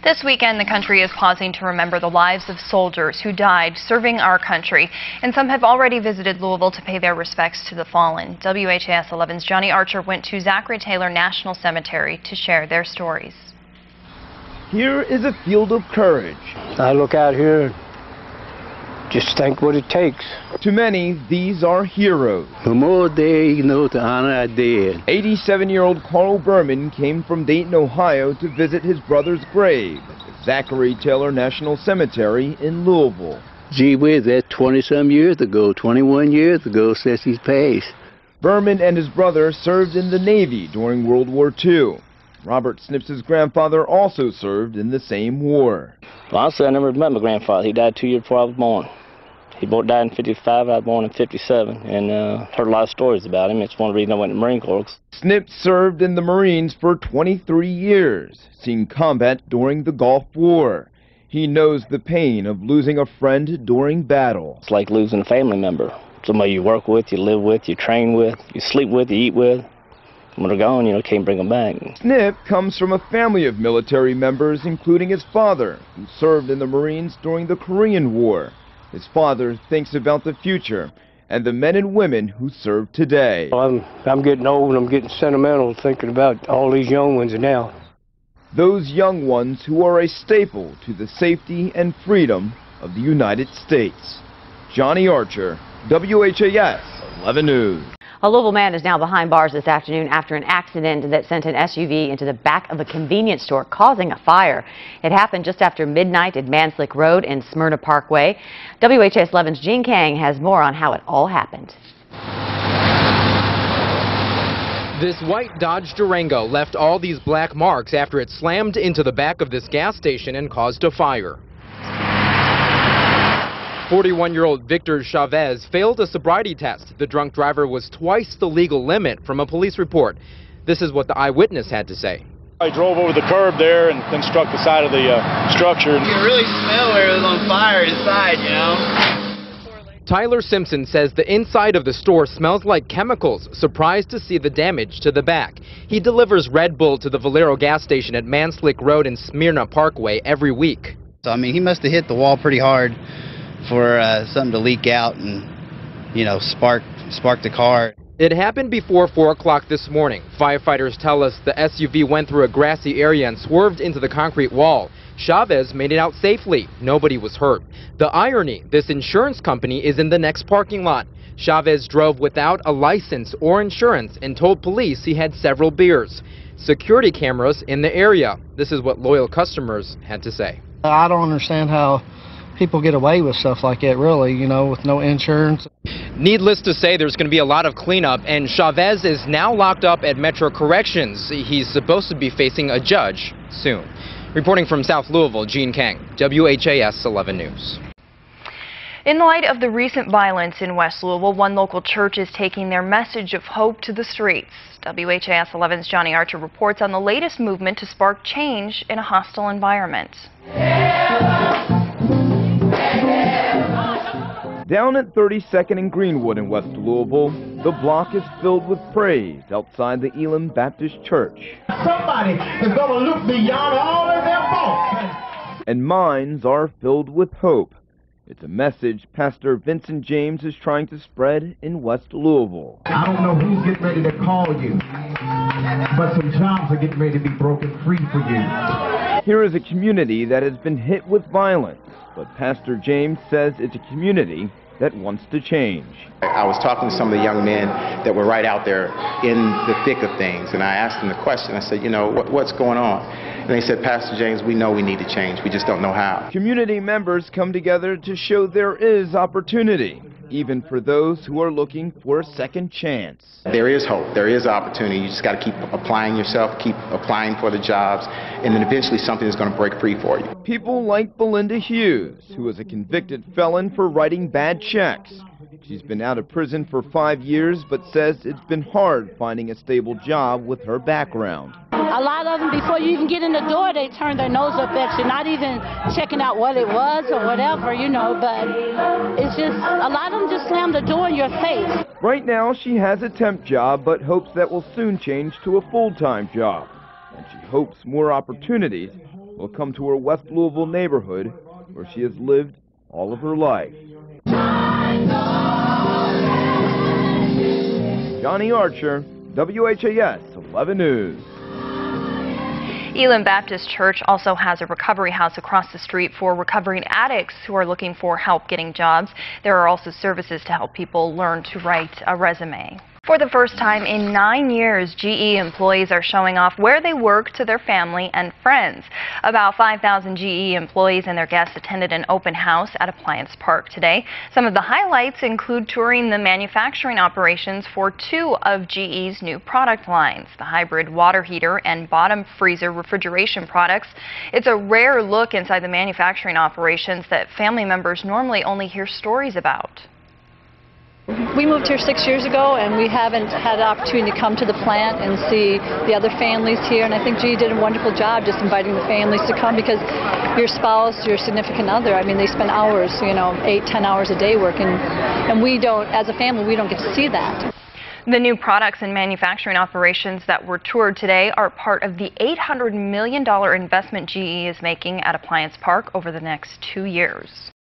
This weekend, the country is pausing to remember the lives of soldiers who died serving our country, and some have already visited Louisville to pay their respects to the fallen. WHAS 11's Johnny Archer went to Zachary Taylor National Cemetery to share their stories. Here is a field of courage. I look out here and just think what it takes. To many, these are heroes. Memorial Day, you know, to honor our dead. 87-year-old Carl Berman came from Dayton, Ohio to visit his brother's grave at the Zachary Taylor National Cemetery in Louisville. Gee whiz, that's 20-some years ago, 21 years ago since he's passed. Berman and his brother served in the Navy during World War II. Robert Snipes' grandfather also served in the same war. Well, honestly, I never met my grandfather. He died 2 years before I was born. He died in 55, I was born in 57, and heard a lot of stories about him. It's one reason I went to the Marine Corps. Snipes served in the Marines for 23 years, seeing combat during the Gulf War. He knows the pain of losing a friend during battle. It's like losing a family member, somebody you work with, you live with, you train with, you sleep with, you eat with. When they're gone, you know, can't bring them back. Snip comes from a family of military members, including his father, who served in the Marines during the Korean War. His father thinks about the future and the men and women who serve today. I'm getting old and I'm getting sentimental thinking about all these young ones now. Those young ones who are a staple to the safety and freedom of the United States. Johnny Archer, WHAS 11 News. A Louisville man is now behind bars this afternoon after an accident that sent an SUV into the back of a convenience store, causing a fire. It happened just after midnight at Manslick Road and Smyrna Parkway. WHAS 11's Gene Kang has more on how it all happened. This white Dodge Durango left all these black marks after it slammed into the back of this gas station and caused a fire. 41-year-old Victor Chavez failed a sobriety test. The drunk driver was twice the legal limit from a police report. This is what the eyewitness had to say. I drove over the curb there and then struck the side of the structure. You can really smell where it was on fire inside, you know. Tyler Simpson says the inside of the store smells like chemicals, surprised to see the damage to the back. He delivers Red Bull to the Valero gas station at Manslick Road and Smyrna Parkway every week. So, I mean, he must have hit the wall pretty hard for something to leak out and, you know, spark the car. It happened before 4 o'clock this morning. Firefighters tell us the SUV went through a grassy area and swerved into the concrete wall. Chavez made it out safely. Nobody was hurt. The irony, this insurance company is in the next parking lot. Chavez drove without a license or insurance and told police he had several beers. Security cameras in the area. This is what loyal customers had to say. I don't understand how people get away with stuff like that, really, you know, with no insurance. Needless to say, there's going to be a lot of cleanup, and Chavez is now locked up at Metro Corrections. He's supposed to be facing a judge soon. Reporting from South Louisville, Gene Kang, WHAS 11 News. In light of the recent violence in West Louisville, one local church is taking their message of hope to the streets. WHAS 11's Johnny Archer reports on the latest movement to spark change in a hostile environment. Down at 32nd and Greenwood in West Louisville, the block is filled with praise outside the Elam Baptist Church. Somebody is going to look beyond all of their faults. And minds are filled with hope. It's a message Pastor Vincent James is trying to spread in West Louisville. I don't know who's getting ready to call you, but some jobs are getting ready to be broken free for you. Here is a community that has been hit with violence, but Pastor James says it's a community that wants to change. I was talking to some of the young men that were right out there in the thick of things, and I asked them the question. I said, you know, what's going on? And they said, Pastor James, we know we need to change. We just don't know how. Community members come together to show there is opportunity, even for those who are looking for a second chance. There is hope. There is opportunity. You just got to keep applying yourself, keep applying for the jobs, and then eventually something is going to break free for you. People like Belinda Hughes, who is a convicted felon for writing bad checks. She's been out of prison for 5 years, but says it's been hard finding a stable job with her background. A lot of them, before you even get in the door, they turn their nose up at you, not even checking out what it was or whatever, you know, but it's just, a lot of them just slam the door in your face. Right now, she has a temp job, but hopes that will soon change to a full-time job. And she hopes more opportunities will come to her West Louisville neighborhood where she has lived all of her life. Johnny Archer, WHAS 11 News. Elam Baptist Church also has a recovery house across the street for recovering addicts who are looking for help getting jobs. There are also services to help people learn to write a resume. For the first time in 9 years, GE employees are showing off where they work to their family and friends. About 5,000 GE employees and their guests attended an open house at Appliance Park today. Some of the highlights include touring the manufacturing operations for 2 of GE's new product lines, the hybrid water heater and bottom freezer refrigeration products. It's a rare look inside the manufacturing operations that family members normally only hear stories about. We moved here 6 years ago, and we haven't had an opportunity to come to the plant and see the other families here. And I think GE did a wonderful job just inviting the families to come, because your spouse, your significant other, I mean, they spend hours, 8-10 hours a day working, and we don't, as a family, we don't get to see that. The new products and manufacturing operations that were toured today are part of the $800 million investment GE is making at Appliance Park over the next 2 years.